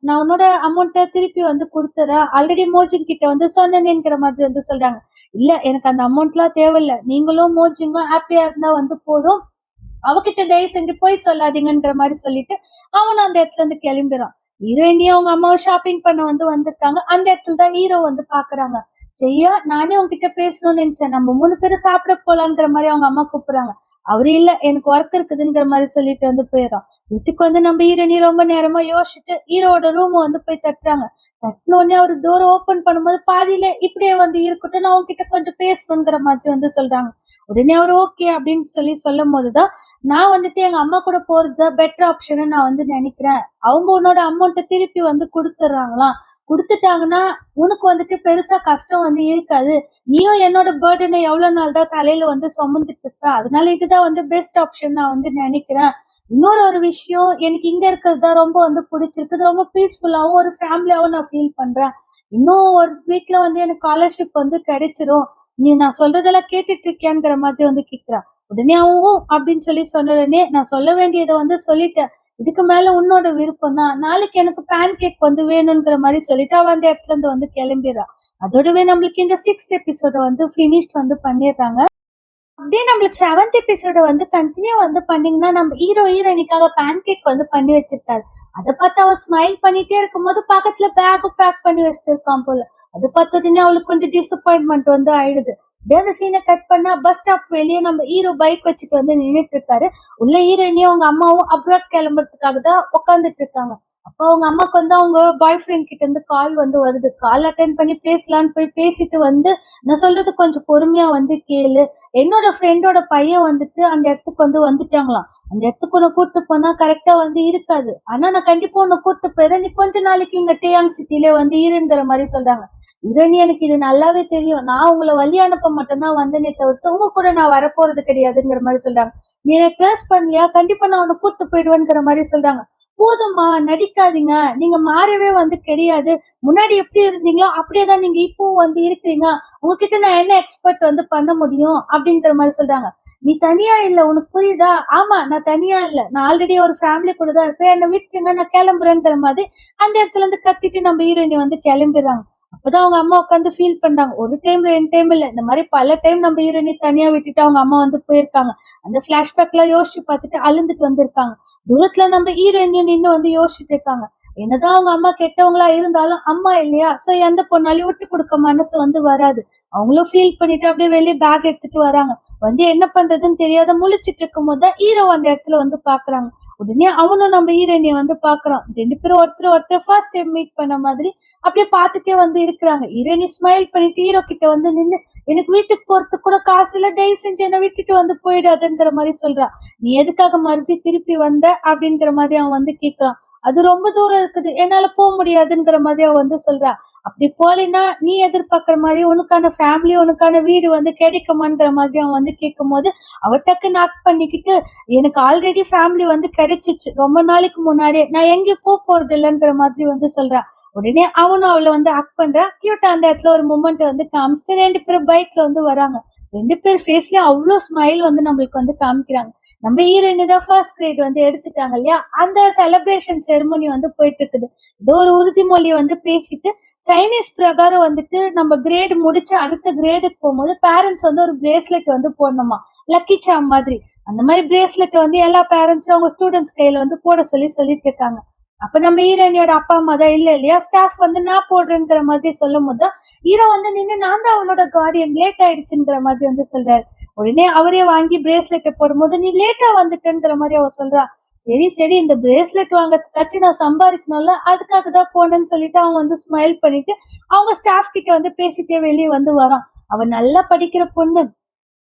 நான் உன்னோட அமௌண்ட்டை திருப்பி வந்து கொடுத்துறேன், ஆல்ரெடி மோஜின் கிட்ட வந்து சொன்னேங்கிற மாதிரி வந்து சொல்றாங்க. இல்ல எனக்கு அந்த அமௌண்ட் எல்லாம் தேவையில்ல, நீங்களும் மோஜிங்கும் ஹாப்பியா இருந்தா வந்து போதும், அவகிட்ட தயவு செஞ்சு போய் சொல்லாதீங்கிற மாதிரி சொல்லிட்டு அவனும் அந்த இடத்துல இருந்து கிளம்பிடுறான். ஹீரோயினியும் அவங்க அம்மாவும் ஷாப்பிங் பண்ண வந்து வந்திருக்காங்க. அந்த இடத்துல தான் ஹீரோ வந்து பாக்குறாங்க. செய்யா, நானே உங்ககிட்ட பேசணும்னு நினைச்சேன், நம்ம 3 பேரும் சாப்பிட போலாங்கிற மாதிரி அவங்க அம்மா கூப்பிடுறாங்க. அவரு இல்ல, எனக்கு ஒர்க் இருக்குதுங்கிற மாதிரி சொல்லிட்டு வந்து போயிடறான். வீட்டுக்கு வந்து நம்ம ஹீரோயினி ரொம்ப நேரமா யோசிச்சுட்டு ஹீரோட ரூம் வந்து போய் தட்டுறாங்க. தட்டின உடனே அவர் டோர் ஓபன் பண்ணும்போது பாதியில இப்படியே வந்து இருக்கட்டும், நான் உங்ககிட்ட கொஞ்சம் பேசணுங்கிற மாதிரி வந்து சொல்றாங்க. உடனே அவர் ஓகே அப்படின்னு சொல்லி சொல்லும் போதுதான், நான் வந்துட்டு எங்க அம்மா கூட போறதுதான் பெட்டர் ஆப்ஷன் நான் வந்து நினைக்கிறேன், அவங்க உன்னோட அமௌண்ட்டை திருப்பி வந்து கொடுத்துட்றாங்களாம், கொடுத்துட்டாங்கன்னா உனக்கு வந்துட்டு பெருசா கஷ்டம் வந்து இருக்காது, நீயும் என்னோட பேர்டனை எவ்வளவு நாள் தான் தலையில வந்து சுமந்துட்டு இருப்ப, அதனால இதுதான் வந்து பெஸ்ட் ஆப்ஷன் நான் வந்து நினைக்கிறேன். இன்னொரு ஒரு விஷயம், எனக்கு இங்க இருக்கிறது தான் ரொம்ப வந்து பிடிச்சிருக்கு, ரொம்ப பீஸ்ஃபுல்லாவும் ஒரு ஃபேமிலியாவும் நான் ஃபீல் பண்றேன். இன்னும் ஒரு வீக்ல வந்து எனக்கு ஸ்காலர்ஷிப் வந்து கிடைச்சிரும், நீ நான் சொல்றதெல்லாம் கேட்டுட்டு இருக்கியாங்கிற மாதிரி வந்து கேக்குறா. உடனே அவன் அப்படின்னு சொல்லி சொன்ன உடனே, நான் சொல்ல வேண்டியதை வந்து சொல்லிட்டேன், இதுக்கு மேல உன்னோட விருப்பம் தான், நாளைக்கு எனக்கு பேன் கேக் வந்து வேணுங்கிற மாதிரி சொல்லிட்டு அவ அந்த இடத்துல இருந்து வந்து கிளம்பிடுறா. அதோடவே நம்மளுக்கு இந்த 6th எபிசோட வந்து பினிஷ்ட் வந்து பண்ணிடுறாங்க. அப்படியே நம்மளுக்கு 7th எபிசோட வந்து கண்டினியூ வந்து பண்ணீங்கன்னா, நம்ம ஹீரோயினிக்காக பேன் கேக் வந்து பண்ணி வச்சிருக்காரு. அதை பார்த்து அவ ஸ்மைல் பண்ணிட்டே இருக்கும்போது பக்கத்துல பேக்கும் பேக் பண்ணி வச்சுட்டு இருக்கான் போல. அதை பார்த்த உடனே அவளுக்கு கொஞ்சம் டிசப்பாயின்மெண்ட் வந்து ஆயிடுது. அப்படியே அந்த சீனை கட் பண்ணா பஸ் ஸ்டாப் வெளியே நம்ம ஹீரோ பைக் வச்சுட்டு வந்து நின்னுட்டு இருக்காரு. உள்ள ஹீரோயினியும் அவங்க அம்மாவும் அப்ராட் கிளம்புறதுக்காக தான் உட்காந்துட்டு இருக்காங்க. அப்போ அவங்க அம்மாக்கு வந்து அவங்க பாய் ஃப்ரெண்ட் கிட்ட இருந்து கால் வந்து வருது. கால் அட்டென்ட் பண்ணி பேசலான்னு போய் பேசிட்டு வந்து, நான் சொல்றது கொஞ்சம் பொறுமையா வந்து கேளு, என்னோட ஃப்ரெண்டோட பையன் வந்துட்டு அந்த இடத்துக்கு வந்து வந்துட்டாங்களாம், அந்த இடத்துக்கு உன்னை கூட்டு போனா கரெக்டா வந்து இருக்காது, ஆனா நான் கண்டிப்பா உன்னை கூட்டு போயிடுறேன், நீ கொஞ்ச நாளைக்கு இங்க டேயாங் சிட்டில வந்து இருங்கிற மாதிரி சொல்றாங்க. இரணி, எனக்கு இது நல்லாவே தெரியும், நான் உங்களை வழி அனுப்ப மட்டும்தான் வந்தேனே தவிர்த்து உங்க கூட நான் வரப்போறது கிடையாதுங்கிற மாதிரி சொல்றாங்க. நீ என்ன ட்ரஸ்ட் பண்ணலையா, கண்டிப்பா நான் உன்னை கூட்டு போயிடுவேங்கிற மாதிரி சொல்றாங்க. போதும்மா நடிக்காதீங்க, நீங்க மாறவே வந்து கிடையாது. முன்னாடி எப்படி இருந்தீங்களோ அப்படியேதான் நீங்க இப்பவும் வந்து இருக்கிறீங்க. உங்ககிட்ட நான் என்ன எக்ஸ்பெக்ட் வந்து பண்ண முடியும் அப்படிங்கிற மாதிரி சொல்றாங்க. நீ தனியா இல்ல, உனக்கு புரியுதா? ஆமா, நான் தனியா இல்ல, நான் ஆல்ரெடி ஒரு ஃபேமிலி கூட தான் இருக்கேன், என்ன விட்டுருங்க, நான் கிளம்புறேங்கிற மாதிரி அந்த இடத்துல இருந்து கத்திட்டு நம்ம ஹீரோயினி வந்து கிளம்பிடுறாங்க. அப்பதான் அவங்க அம்மா உட்காந்து ஃபீல் பண்றாங்க. ஒரு டைம் 2 டைம் இல்ல, இந்த மாதிரி பல டைம் நம்ம ஹீரோயினி தனியா விட்டுட்டு அவங்க அம்மா வந்து போயிருக்காங்க. அந்த பிளாஷ்பேக் எல்லாம் யோசிச்சு பார்த்துட்டு அழுந்துட்டு வந்திருக்காங்க. தூரத்துல நம்ம ஹீரோயினியும் நின்னு வந்து யோசிச்சுட்டு இருக்காங்க. என்னதான் அவங்க அம்மா கெட்டவங்களா இருந்தாலும் அம்மா இல்லையா, சோ எந்த பொண்ணாலையும் விட்டு கொடுக்க மனசு வந்து வராது. அவங்களும் ஃபீல் பண்ணிட்டு அப்படியே வெளியே பேக் எடுத்துட்டு வராங்க. வந்து என்ன பண்றதுன்னு தெரியாத முழிச்சிட்டு இருக்கும் போது தான் ஹீரோ அந்த இடத்துல வந்து பாக்குறாங்க. உடனே அவனும் நம்ம ஹீரோயினிய வந்து பாக்குறான். 2 பேரும் ஒருத்தர் ஒருத்தர் ஃபர்ஸ்ட் டைம் மீட் பண்ண மாதிரி அப்படியே பார்த்துட்டே வந்து இருக்கிறாங்க. ஹீரோயினி ஸ்மைல் பண்ணிட்டு ஹீரோ கிட்ட வந்து நின்னு, எனக்கு வீட்டுக்கு போறதுக்கு கூட காசு இல்ல, தயவு செஞ்சு என்ன விட்டுட்டு வந்து போயிடாதுங்கிற மாதிரி சொல்றா. நீ எதுக்காக மறுபடியும் திருப்பி வந்த அப்படிங்கிற மாதிரி அவன் வந்து கேக்குறான். அது ரொம்ப தூரம் இருக்குது, என்னால போக முடியாதுங்கிற மாதிரி அவ வந்து சொல்றா. அப்படி போலினா நீ எதிர்பார்க்கிற மாதிரி உனக்கான ஃபேமிலி உனக்கான வீடு வந்து கிடைக்குமாங்கிற மாதிரி அவன் வந்து கேட்கும் போது அவ டக்கு நாக் பண்ணிக்கிட்டு, எனக்கு ஆல்ரெடி ஃபேமிலி வந்து கிடைச்சிச்சு ரொம்ப நாளைக்கு முன்னாடியே, நான் எங்கேயும் போறது இல்லைங்கிற மாதிரி வந்து சொல்றா. உடனே அவனும் அவளை வந்து ஆக்ட் பண்றா. கியூட்டா அந்த இடத்துல ஒரு மூமெண்ட் வந்து காமிச்சிட்டு 2 பேரும் பைக்ல வந்து வராங்க. 2 பேர் ஃபேஸ்லயும் அவ்வளோ ஸ்மைல் வந்து நம்மளுக்கு வந்து காமிக்கிறாங்க. நம்ம ஹீரோயினி தான் ஃபர்ஸ்ட் கிரேட் வந்து எடுத்துட்டாங்க இல்லையா, அந்த செலிப்ரேஷன் செரிமனி வந்து போயிட்டு இருக்குது. ஏதோ ஒரு உறுதிமொழி வந்து பேசிட்டு சைனீஸ் பிரகாரம் வந்துட்டு நம்ம கிரேடு முடிச்சு அடுத்த கிரேடுக்கு போகும்போது பேரண்ட்ஸ் வந்து ஒரு பிரேஸ்லெட் வந்து போடணுமா, லக்கி சாம் மாதிரி. அந்த மாதிரி பிரேஸ்லெட் வந்து எல்லா பேரண்ட்ஸும் அவங்க ஸ்டூடெண்ட்ஸ் கையில வந்து போட சொல்லிட்டு இருக்காங்க. அப்ப நம்ம ஹீரோயினியோட அப்பா அம்மா தான் இல்ல இல்லையா, ஸ்டாஃப் வந்து நான் போடுறேங்கிற மாதிரி சொல்லும் போதுதான் ஹீரோ வந்து நின்று நான் தான் அவளோட கார்டியன், லேட் ஆயிடுச்சுங்கிற மாதிரி வந்து சொல்றாரு. உடனே அவரே வாங்கி பிரேஸ்லெட்டை போடும்போது நீ லேட்டா வந்துட்டேங்கிற மாதிரி அவ சொல்றா. சரி சரி, இந்த பிரேஸ்லெட் வாங்கறதுக்காச்சும் நான் சம்பாதிக்கணும்ல, அதுக்காக தான் போனேன்னு சொல்லிட்டு அவன் வந்து ஸ்மைல் பண்ணிட்டு அவங்க ஸ்டாஃப் கிட்ட வந்து பேசிட்டே வெளியே வந்து வரான். அவ நல்லா படிக்கிற பொண்ணு,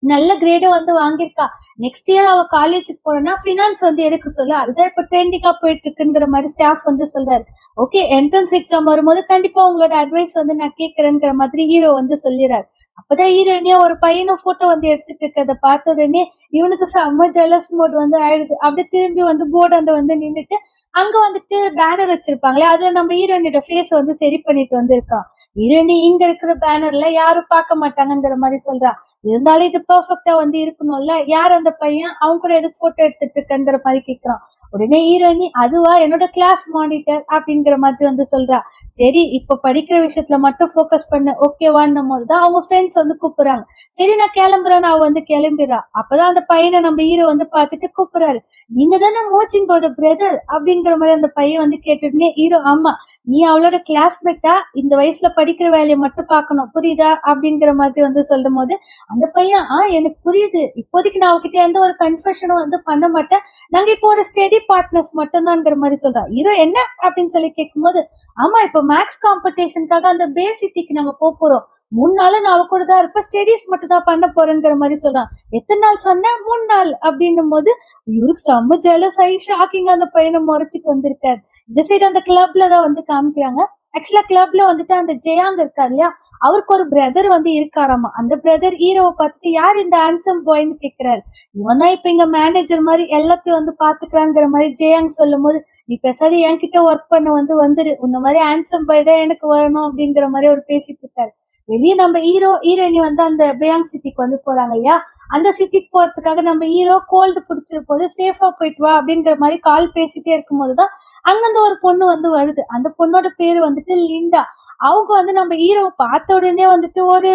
நல்ல கிரேடும் வந்து வாங்கியிருக்கா. நெக்ஸ்ட் இயர் அவ காலேஜுக்கு போறோம்னா ஃபினான்ஸ் வந்து எடுக்க சொல்லு, அதுதான் இப்ப ட்ரெண்டிங்கா போயிட்டு இருக்குங்கிற மாதிரி ஸ்டாஃப் வந்து சொல்றாரு. ஓகே, என்ட்ரன்ஸ் எக்ஸாம் வரும்போது கண்டிப்பா உங்களோட அட்வைஸ் வந்து நான் கேட்கறேங்கிற மாதிரி ஹீரோ வந்து சொல்லிடுறாரு. அப்பதான் ஹீரோயினியா ஒரு பையனும் போட்டோ வந்து எடுத்துட்டு இருக்கிறத பார்த்த உடனே இவனுக்கு செம்ம ஜெலஸ் மோட் வந்து ஆயிடுது. அப்படியே திரும்பி வந்து போர்டு அந்த வந்து நின்னுட்டு அங்க வந்துட்டு பேனர் வச்சிருப்பாங்களே, அதுல நம்ம ஹீரோயினோட ஃபேஸ் வந்து சரி பண்ணிட்டு வந்து இருக்கான். ஹீரோயினி இங்க இருக்கிற பேனர்ல யாரும் பார்க்க மாட்டாங்கிற மாதிரி சொல்றா. இருந்தாலும் இது பெர்ஃபெக்ட்டா வந்து இருக்கணும்ல, யார் அந்த பையன், அவன் கூட எதுக்கு போட்டோ எடுத்துட்டு இருக்கங்கிற மாதிரி கேக்குறான். உடனே ஹீரோயினி அதுவா என்னோட கிளாஸ் மானிட்டர் அப்படிங்கிற மாதிரி வந்து சொல்றா. சரி, இப்ப படிக்கிற விஷயத்துல மட்டும் போக்கஸ் பண்ணு ஓகேவான்னும் போதுதான் அவங்க ஃப்ரெண்ட்ஸ் வந்து கூப்பிடுறாங்க. சரி நான் கிளம்புறேன்னு அவ வந்து கிளம்பிடுறா. அப்பதான் அந்த பையனை நம்ம ஹீரோ வந்து பார்த்துட்டு கூப்பிடுறாரு. நீங்க தானே மோச்சிங்கோட பிரதர் அப்படிங்கிற மாதிரி அந்த பையன் வந்து கேட்டுட்டுனே ஹீரோ ஆமா, நீ அவளோட கிளாஸ்மேட்டா, இந்த வயசுல படிக்கிற வேலையை மட்டும் பார்க்கணும் புரியுதா அப்படிங்கிற மாதிரி வந்து சொல்லும் போது அந்த பையன் எனக்கு புரியுது, இப்போதைக்கு நான் அவகிட்ட எந்த ஒரு கன்ஃபெஷனும் வந்து பண்ண மாட்டேன், நாங்க இப்போ ஒரு ஸ்டடி பார்ட்னர்ஸ் மட்டும்தான்ங்கிற மாதிரி சொல்றான். ஹீரோ என்ன அப்படின்னு சொல்லி கேட்கும்போது ஆமா, இப்போ மேக்ஸ் காம்படிஷனுக்காக அந்த பே சிட்டிக்கு நாங்க போறோம், 3 நாள் நான் அவ கூட தான் இருப்பேன், ஸ்டடிஸ் மட்டும் தான் பண்ண போறேங்கிற மாதிரி சொல்றான். எத்தனை நாள் சொன்னேன்? 3 நாள் அப்படின்னும் போது இவருக்கு செம்ம ஜெலஸ் ஆகி ஷாக்கிங்கா அந்த பையனை முறைச்சிட்டு வந்திருக்காரு. இந்த சைடு அந்த கிளப்ல தான் வந்து காமிக்கிறாங்க. ஆக்சுவலா கிளப்ல வந்துட்டு அந்த ஜெயாங் இருக்காரு இல்லையா, அவருக்கு ஒரு பிரதர் வந்து இருக்காராமா. அந்த பிரதர் ஹீரோவை பார்த்துட்டு யார் இந்த ஹேண்ட்ஸம் பாய்ன்னு கேக்குறாரு. இவன் தான் இப்ப இங்க மேனேஜர் மாதிரி எல்லாத்தையும் வந்து பாத்துக்கிறாங்கிற மாதிரி ஜெயாங் சொல்லும் போது நீ பேசாத என்கிட்ட ஒர்க் பண்ண வந்து வந்துரு, உன்ன மாதிரி ஹேண்ட்ஸம் பாய் தான் எனக்கு வரணும் அப்படிங்கிற மாதிரி அவர் பேசிட்டு இருக்காரு. வெளியே நம்ம ஹீரோயினி வந்து அந்த பேயாங் சிட்டிக்கு வந்து போறாங்க இல்லையா, அந்த சிட்டிக்கு போறதுக்காக நம்ம ஹீரோ கோல்டு பிடிச்சிரு போது சேஃபா போயிட்டு வா அப்படிங்கிற மாதிரி கால் பேசிட்டே இருக்கும் போதுதான் அங்கிருந்து ஒரு பொண்ணு வந்து வருது. அந்த பொண்ணோட பேரு வந்துட்டு லிண்டா. அவங்க வந்து நம்ம ஹீரோவை பார்த்த உடனே வந்துட்டு ஒரு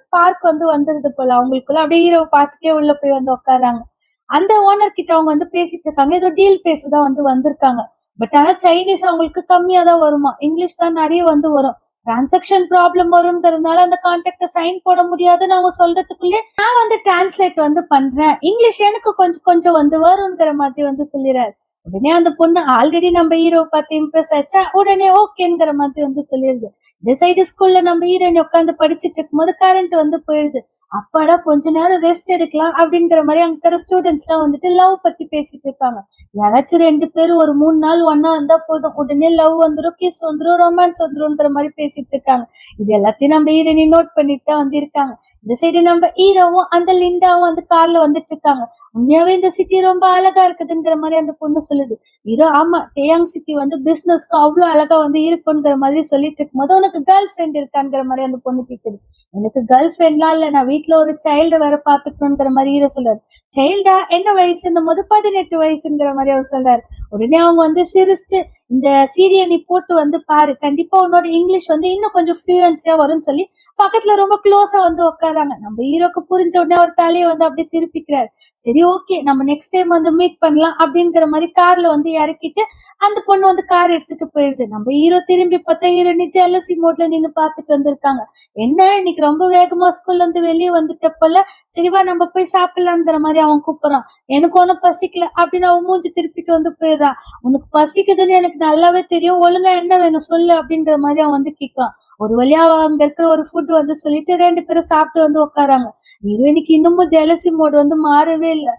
ஸ்பார்க் வந்து வந்துருது போல அவங்களுக்குள்ள. அப்படியே ஹீரோவை பார்த்துட்டே உள்ள போய் வந்து உட்காராங்க. அந்த ஓனர் கிட்ட அவங்க வந்து பேசிட்டு இருக்காங்க, ஏதோ டீல் பேசதான் வந்து வந்திருக்காங்க. பட் ஆனா சைனீஸ் அவங்களுக்கு கம்மியா தான் வருமா, இங்கிலீஷ் தான் நிறைய வந்து வரும். டிரான்சாக்ஷன் ப்ராப்ளம் வரும்ங்கிறதுனால அந்த கான்ட்ராக்ட சைன் போட முடியாதுன்னு அவங்க சொல்றதுக்குள்ளே நான் வந்து டிரான்ஸ்லேட் வந்து பண்றேன், இங்கிலீஷ் எனக்கு கொஞ்சம் கொஞ்சம் வந்து வரும்ங்கிற மாதிரி வந்து சொல்லிடுறாரு. உடனே அந்த பொண்ணு ஆல்ரெடி நம்ம ஹீரோவை பார்த்து இம்ப்ரெஸ் ஆச்சா, உடனே ஓகேங்கிற மாதிரி வந்து சொல்லிடுது. இந்த சைடு ஸ்கூல்ல நம்ம ஹீரோயின் உட்காந்து படிச்சுட்டு இருக்கும்போது கரண்ட் வந்து போயிடுது. அப்பாடா கொஞ்ச நேரம் ரெஸ்ட் எடுக்கலாம் அப்படிங்கிற மாதிரி அங்க இருக்கிற ஸ்டூடெண்ட்ஸ் எல்லாம் வந்துட்டு லவ் பத்தி பேசிட்டு இருக்காங்க. யாராச்சும் 2 பேரும் ஒரு 3 நாள் ஒன்னா இருந்தா போதும், உடனே லவ் வந்துரும், கிஸ் வந்துரும், ரொமான்ஸ் வந்துரும்ங்கிற மாதிரி பேசிட்டு இருக்காங்க. இது எல்லாத்தையும் நம்ம ஹீரோயினி நோட் பண்ணிட்டு தான் வந்து இருக்காங்க. இந்த சைடு நம்ம ஹீரோவும் அந்த லிண்டாவும் வந்து கார்ல வந்துட்டு இருக்காங்க. உண்மையாவே இந்த சிட்டி ரொம்ப அழகா இருக்குதுங்கிற மாதிரி அந்த பொண்ணு சொல்லுது. ஹீரோ ஆமா டேயாங் சிட்டி வந்து பிசினஸ்க்கு அவ்வளவு அழகா வந்து இருக்குங்கிற மாதிரி சொல்லிட்டு இருக்கும்போது, உனக்கு கேர்ள் ஃப்ரெண்ட் இருக்காங்கிற மாதிரி அந்த பொண்ணு கேக்குது. எனக்கு கேர்ள் ஃப்ரெண்ட்லாம் இல்ல, நான் வீட்டுல ஒரு சைல்டு வேற பாத்துக்கணுங்கிற மாதிரி ஹீரோ சொல்றாரு. சைல்டா என்ன வயசுன்னும் போது 18 வயசுங்கிற மாதிரி அவர் சொல்றாரு. உடனே அவங்க வந்து சிரிச்சுட்டு, இந்த சீரியல் நீ போட்டு வந்து பாரு, கண்டிப்பா உன்னோட இங்கிலீஷ் வந்து இன்னும் கொஞ்சம் ஃப்ளூயன்சியா வரும்னு சொல்லி பக்கத்துல ரொம்ப க்ளோஸா வந்து உட்காராங்க. நம்ம ஹீரோக்கு புரிஞ்ச உடனே அவர் தலையை வந்து அப்படியே திருப்பிக்கிறாரு. சரி ஓகே, நம்ம நெக்ஸ்ட் டைம் வந்து மீட் பண்ணலாம் அப்படிங்கிற மாதிரி கார்ல வந்து இறக்கிட்டு அந்த பொண்ணு வந்து கார் எடுத்துட்டு போயிருது. நம்ம ஹீரோ திரும்பி பார்த்தா ஹீரோனி ஜெலசி மோட்ல நின்னு பாத்துட்டு வந்திருக்காங்க. என்ன இன்னைக்கு ரொம்ப வேகமா ஸ்கூல்ல இருந்து வெளியே வந்துட்ட போல, சரிவா நம்ம போய் சாப்பிடலாங்கிற மாதிரி அவன் கூப்பிடுறான். எனக்கு ஒண்ணும் பசிக்கல அப்படின்னு அவன் மூஞ்சி திருப்பிட்டு வந்து போயிடுறான். உனக்கு பசிக்குதுன்னு எனக்கு நல்லாவே தெரியும், ஒழுங்கா என்ன வேணும் சொல்லு அப்படிங்கிற மாதிரி அவன் வந்து கேட்கறான். ஒரு வழியா அங்க இருக்கிற ஒரு ஃபுட் வந்து சொல்லிட்டு 2 பேரும் சாப்பிட்டு வந்து உட்காராங்க. ஹீரோயினுக்கு இன்னமும் ஜெலசி மோட் வந்து மாறவே இல்ல.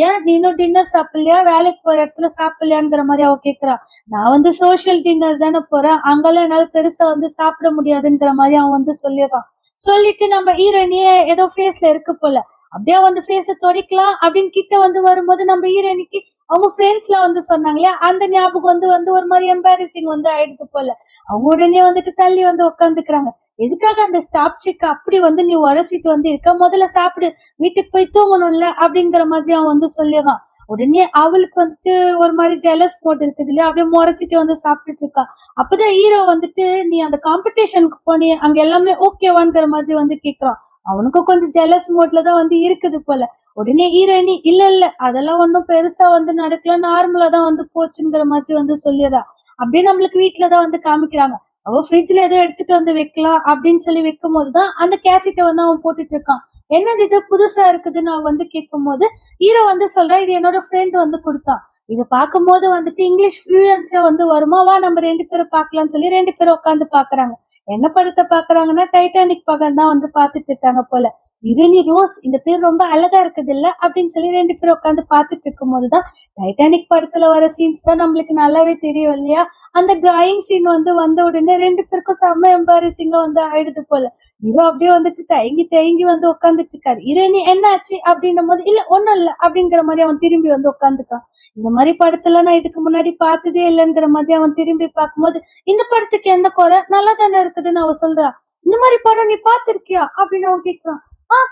ஏன் நீ இன்னும் டின்னர் சாப்பிடலையா, வேலைக்கு போற இடத்துல சாப்பிடலையாங்கிற மாதிரி அவ கேக்குறா. நான் வந்து சோசியல் டின்னர் தானே போறேன், அங்கெல்லாம் என்னால பெருசா வந்து சாப்பிட முடியாதுங்கிற மாதிரி அவன் வந்து சொல்லிடுறான். சொல்லிட்டு நம்ம ஹீரோயினியே ஏதோ ஃபேஸ்ல இருக்கு போல, அப்படியே வந்து ஃபேஸ துடைக்கலாம் அப்படின்னு கிட்ட வந்து வரும்போது நம்ம ஹீரோயினிக்கு அவங்க ஃப்ரெண்ட்ஸ் எல்லாம் வந்து சொன்னாங்களே அந்த ஞாபகம் வந்து வந்து ஒரு மாதிரி எம்பாரசிங் வந்து ஆயிடுது போல. அவங்க உடனே வந்துட்டு தள்ளி வந்து உட்காந்துக்கிறாங்க. எதுக்காக அந்த ஸ்டாப் செக் அப்படி வந்து நீ உரசிட்டு வந்து இருக்க, முதல்ல சாப்பிடு, வீட்டுக்கு போய் தூங்கணும்ல அப்படிங்கிற மாதிரி அவன் வந்து சொல்லிடுறான். உடனே அவளுக்கு வந்துட்டு ஒரு மாதிரி ஜெலஸ் போட்டு இருக்குது இல்லையா, அப்படியே முறைச்சிட்டு வந்து சாப்பிட்டுட்டு இருக்கா. அப்பதான் ஹீரோ வந்துட்டு நீ அந்த காம்படிஷனுக்கு போனி அங்க எல்லாமே ஓகேவான்ங்கிற மாதிரி வந்து கேக்குறான். அவனுக்கும் கொஞ்சம் ஜெலஸ் மோட்ல தான் வந்து இருக்குது போல. உடனே ஹீரோயினி இல்ல இல்ல அதெல்லாம் ஒன்னும் பெருசா வந்து நடக்கல, நார்மலா தான் வந்து போச்சுங்கிற மாதிரி வந்து சொல்லிடுறா. அப்படியே நம்மளுக்கு வீட்டுலதான் வந்து காமிக்கிறாங்க. அவ ஃப்ரிட்ஜ்ல ஏதோ எடுத்துட்டு வந்து வைக்கலாம் அப்படின்னு சொல்லி வைக்கும் போதுதான் அந்த கேசட்டை வந்து அவன் போட்டுட்டு இருக்கான். என்னது இது புதுசா இருக்குதுன்னு அவன் வந்து கேட்கும் போது ஹீரோ வந்து சொல்றான், இது என்னோட ஃப்ரெண்ட் வந்து கொடுத்தான், இது பார்க்கும்போது வந்துட்டு இங்கிலீஷ் ஃப்ளூயன்ஸா வந்து வருமா, வா நம்ம 2 பேரும் பார்க்கலாம்னு சொல்லி 2 பேரும் உட்காந்து பாக்குறாங்க. என்ன படத்தை பாக்குறாங்கன்னா டைட்டானிக் படம் தான் வந்து பாத்துட்டு இருக்காங்க போல. இரணி ரோஸ் இந்த பேர் ரொம்ப அழகா இருக்குது இல்ல அப்படின்னு சொல்லி 2 பேரும் உட்காந்து பாத்துட்டு இருக்கும் போதுதான் டைட்டானிக் படத்துல வர சீன்ஸ் தான் நம்மளுக்கு நல்லாவே தெரியும் இல்லையா. அந்த டிராயிங் சீன் வந்து வந்த உடனே 2 பேருக்கும் செம்ம எம்பாரசிங்கா வந்து ஆயிடுது போல. ஹீரோ அப்படியே வந்துட்டு தயங்கி தயங்கி வந்து உட்காந்துட்டு இருக்காரு. ஹீரோயினி என்ன ஆச்சு அப்படின்னும் போது இல்ல ஒண்ணும் இல்ல அப்படிங்கிற மாதிரி அவன் திரும்பி வந்து உட்காந்துக்கான். இந்த மாதிரி படத்துல நான் இதுக்கு முன்னாடி பார்த்ததே இல்லைங்கிற மாதிரி அவன் திரும்பி பார்க்கும்போது இந்த படத்துக்கு என்ன குறை, நல்லா தானே இருக்குதுன்னு அவ சொல்றா. இந்த மாதிரி படம் நீ பாத்திருக்கியா அப்படின்னு அவன் கேட்கிறான்.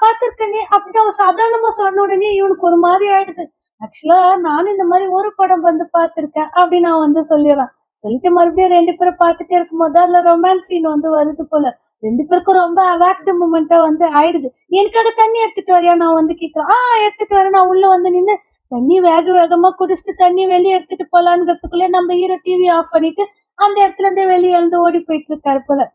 பாத்திருக்கனே அப்படின்னு அவன் சாதாரணமா சொன்ன உடனே இவனுக்கு ஒரு மாதிரி ஆயிடுது. ஆக்சுவலா நானும் இந்த மாதிரி ஒரு படம் வந்து பாத்திருக்கேன் அப்படின்னு அவன் வந்து சொல்லிடுறான். சொல்லிட்டு மறுபடியும் 2 பேரும் பார்த்துட்டே இருக்கும்போது அதுல ரொமான்ஸ் சீன் வந்து வருது போல. 2 பேருக்கும் ரொம்ப அவாக்ட் மூமெண்டா வந்து ஆயிடுது. எனக்காக தண்ணி எடுத்துட்டு வரியா நான் வந்து கேட்கிறேன். எடுத்துட்டு வரேன். நான் உள்ள வந்து நின்னு தண்ணி வேக வேகமா குடிச்சிட்டு தண்ணி வெளியே எடுத்துட்டு போலான்ங்கிறதுக்குள்ளே நம்ம ஹீரோ டிவி ஆஃப் பண்ணிட்டு அந்த இடத்துல இருந்து வெளியே எழுந்து ஓடி போயிட்டு இருக்காரு போல.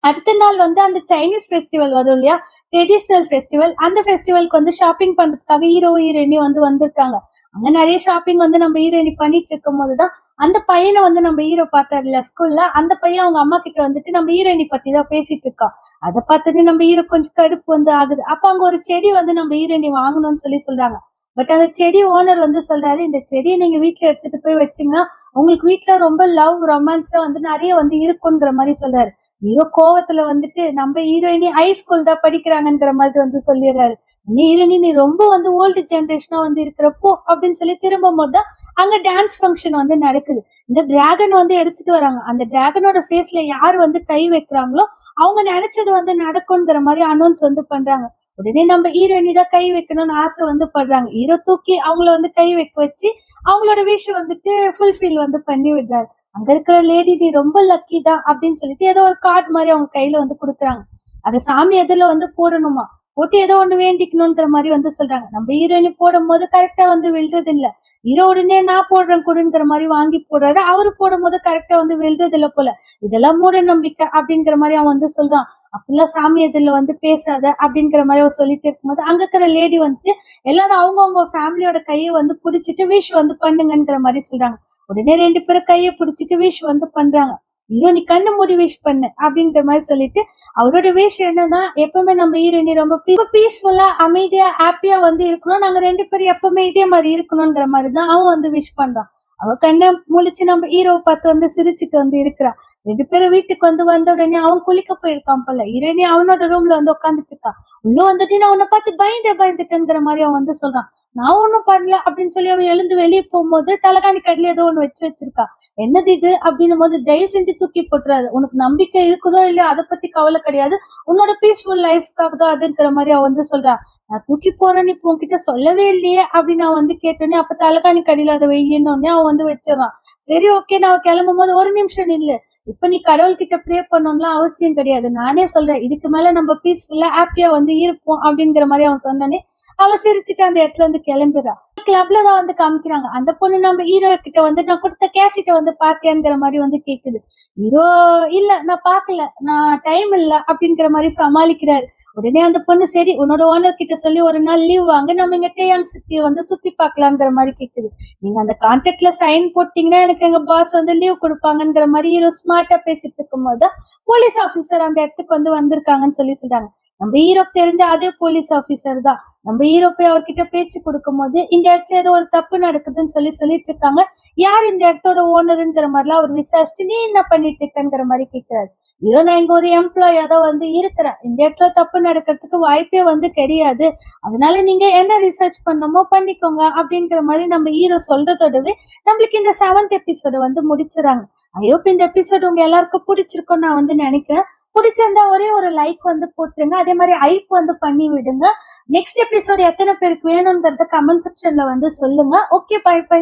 அடுத்த நாள் வந்து அந்த சைனீஸ் ஃபெஸ்டிவல் வரும் இல்லையா, ட்ரெடிஷனல் ஃபெஸ்டிவல். அந்த ஃபெஸ்டிவலுக்கு வந்து ஷாப்பிங் பண்றதுக்காக ஹீரோ ஹீரோயினி வந்து வந்திருக்காங்க. அங்க நிறைய ஷாப்பிங் வந்து நம்ம ஹீரோயினி பண்ணிட்டு இருக்கும் போதுதான் அந்த பையனை வந்து நம்ம ஹீரோ பார்த்தாரு இல்ல ஸ்கூல்ல, அந்த பையன் அவங்க அம்மா கிட்ட வந்துட்டு நம்ம ஹீரோயினி பத்தி தான் பேசிட்டு இருக்கான். அதை பார்த்தோன்னே நம்ம ஹீரோ கொஞ்சம் கடுப்பு வந்து ஆகுது. அப்ப அங்க ஒரு செடி வந்து நம்ம ஹீரோயினி வாங்கணும்னு சொல்லி சொல்றாங்க. பட் அந்த செடி ஓனர் வந்து சொல்றாரு, இந்த செடியை நீங்க வீட்டுல எடுத்துட்டு போய் வச்சீங்கன்னா உங்களுக்கு வீட்டுல ரொம்ப லவ் ரொமான்ஸ்ல வந்து நிறைய வந்து இருக்குங்கிற மாதிரி சொல்றாரு. ஹீரோ கோவத்துல வந்துட்டு நம்ம ஹீரோயினி ஹை ஸ்கூல் தான் படிக்கிறாங்கிற மாதிரி வந்து சொல்லிடுறாரு. நீ ஹீரோயினி நீ ரொம்ப வந்து ஓல்டு ஜென்ரேஷனா வந்து இருக்கிறப்போ அப்படின்னு சொல்லி திரும்பும் போதுதான் அங்க டான்ஸ் ஃபங்க்ஷன் வந்து நடக்குது. இந்த டிராகன் வந்து எடுத்துட்டு வராங்க. அந்த டிராகனோட ஃபேஸ்ல யார் வந்து கை வைக்கிறாங்களோ அவங்க நினைச்சது வந்து நடக்கும்ங்கிற மாதிரி அனௌன்ஸ் வந்து பண்றாங்க. உடனே நம்ம ஹீரோயினி தான் கை வைக்கணும்னு ஆசை வந்து படுறாங்க. ஹீரோ தூக்கி அவங்கள வந்து கை வைக்க வச்சு அவங்களோட விஷ் வந்துட்டு ஃபுல்ஃபில் வந்து பண்ணி விடுறாரு. அங்க இருக்கிற லேடி நீ ரொம்ப லக்கி தான் அப்படின்னு சொல்லிட்டு ஏதோ ஒரு கார்டு மாதிரி அவங்க கையில வந்து கொடுக்குறாங்க. அதை சாமி எதிரில வந்து போடணுமா, போட்டு ஏதோ ஒண்ணு வேண்டிக்கணும்ன்ற மாதிரி வந்து சொல்றாங்க. நம்ம ஹீரோயினி போடும் போது கரெக்டா வந்து விழுறது இல்ல. ஹீரோ உடனே நான் போடுறேன் கொடுங்கிற மாதிரி வாங்கி போடுறாரு. அவரு போடும் போது கரெக்டா வந்து விழுறது இல்ல போல. இதெல்லாம் மூட நம்பிக்கை அப்படிங்கிற மாதிரி அவன் வந்து சொல்றான். அப்படிலாம் சாமி எதிரில வந்து பேசாத அப்படிங்கிற மாதிரி அவர் சொல்லிட்டு இருக்கும்போது அங்க இருக்கிற லேடி வந்துட்டு எல்லாரும் அவங்கவுங்க ஃபேமிலியோட கையை வந்து புடிச்சிட்டு விஷ் வந்து பண்ணுங்கிற மாதிரி சொல்றாங்க. உடனே 2 பேரும் கையை பிடிச்சிட்டு விஷ் வந்து பண்றாங்க. ஹீரோ நீ கண்ணு மூடி விஷ் பண்ணு அப்படிங்கிற மாதிரி சொல்லிட்டு அவரோட விஷ் என்னன்னா எப்பவுமே நம்ம ஹீரோயினி ரொம்ப பீஸ்ஃபுல்லா அமைதியா ஹாப்பியா வந்து இருக்கணும், நாங்க 2 பேரும் எப்பவுமே இதே மாதிரி இருக்கணும்ங்கிற மாதிரி தான் அவன் வந்து விஷ் பண்றான். அவ கண்ணை முழிச்சு நம்ம ஹீரோவை பார்த்து வந்து சிரிச்சுட்டு வந்து இருக்கிறா. 2 பேரும் வீட்டுக்கு வந்து வந்த உடனே அவன் குளிக்க போயிருக்கான் போல. ஹீரோயினி அவனோட ரூம்ல வந்து உட்காந்துட்டு இருக்கா. உள்ள வந்துட்டு நான் உன்னை பார்த்து பயந்துட்டேங்கிற மாதிரி அவன் வந்து சொல்றான். நான் ஒண்ணும் பண்ணல அப்படின்னு சொல்லி அவன் எழுந்து வெளியே போகும்போது தலகாணி கடையில ஏதோ ஒண்ணு வச்சிருக்கா. என்னது இது அப்படின்னும் போது தயவு செஞ்சு தூக்கி போட்டுறாது. உனக்கு நம்பிக்கை இருக்குதோ இல்லையோ அதை பத்தி கவலை கிடையாது. உன்னோட பீஸ்ஃபுல் லைஃப்காக தான் அதுங்கிற மாதிரி அவன் வந்து சொல்றான். நான் தூக்கி போறேன்னு இப்போ உன்கிட்ட சொல்லவே இல்லையே அப்படின்னு நான் வந்து கேட்டோன்னே, அப்ப தலகாணி கடியில அதை வெய்யணும்னே அவன் வந்து வச்சிடறான். சரி ஓகே, நான் கிளம்பும் போது ஒரு நிமிஷம் நில்லு. இப்ப நீ கடவுள்கிட்ட ப்ரே பண்ணணும்லாம் அவசியம் கிடையாது. நானே சொல்றேன், இதுக்கு மேல நம்ம பீஸ்ஃபுல்லா ஹாப்பியா வந்து இருப்போம் அப்படிங்கிற மாதிரி அவன் சொன்னானே, அவ சிரிச்சுட்டு அந்த இடத்துல இருந்து கிளம்பிடுறா. கிளப்ல தான் வந்து காமிக்கிறாங்க. அந்த பொண்ணு நம்ம ஹீரோ கிட்ட வந்து நான் கொடுத்த கேசட்டை வந்து பாத்தியாங்கிற மாதிரி வந்து கேக்குது. ஹீரோ இல்ல நான் பாக்கல, நான் டைம் இல்ல அப்படிங்கிற மாதிரி சமாளிக்கிறாரு. உடனே அந்த பொண்ணு சரி உன்னோட ஓனர் கிட்ட சொல்லி ஒரு நாள் லீவ் வாங்க, நம்ம இங்க டேயாங் சிட்டியை வந்து சுத்தி பாக்கலாங்கிற மாதிரி கேக்குது. நீங்க அந்த கான்ட்ராக்ட்ல சைன் போட்டீங்கன்னா எனக்கு எங்க பாஸ் வந்து லீவ் கொடுப்பாங்கிற மாதிரி ஹீரோ ஸ்மார்ட்டா பேசிட்டு இருக்கும் போது போலீஸ் ஆபீசர் அந்த இடத்துக்கு வந்து வந்திருக்காங்கன்னு சொல்லி சொல்றாங்க. நம்ம ஹீரோக்கு தெரிஞ்ச அதே போலீஸ் ஆபீசர் தான். நம்ம ஹீரோ போய் அவர்கிட்ட பேச்சு கொடுக்கும் போது இந்த இடத்துல ஏதோ ஒரு தப்பு நடக்குதுன்னு சொல்லிட்டு இருக்காங்க. யார் இந்த இடத்தோட ஓனருங்கிற மாதிரிலாம் அவர் விசாரிச்சுட்டு நீ என்ன பண்ணிட்டு இருக்கங்கிற மாதிரி கேட்கிறாரு. ஹீரோ நான் இங்க ஒரு எம்ப்ளாயா தான் வந்து இருக்கிறேன், இந்த இடத்துல தப்பு நடக்கிறதுக்கு வாய்ப்பே வந்து கிடையாது, அதனால நீங்க என்ன ரிசர்ச் பண்ணமோ பண்ணிக்கோங்க அப்படிங்கிற மாதிரி நம்ம ஹீரோ சொல்றதோடவே நம்மளுக்கு இந்த 7th எபிசோட வந்து முடிச்சுறாங்க. ஐயோ இந்த எபிசோடு உங்க எல்லாருக்கும் பிடிச்சிருக்கும் நான் வந்து நினைக்கிறேன். பிடிச்சிருந்தா ஒரே ஒரு லைக் வந்து போட்டுருங்க. அதே மாதிரி ஹைப் வந்து பண்ணி விடுங்க. நெக்ஸ்ட் எபிசோட் எத்தனை பேருக்கு வேணும்ன்றத கமெண்ட் செக்ஷன்ல வந்து சொல்லுங்க. Okay, bye by.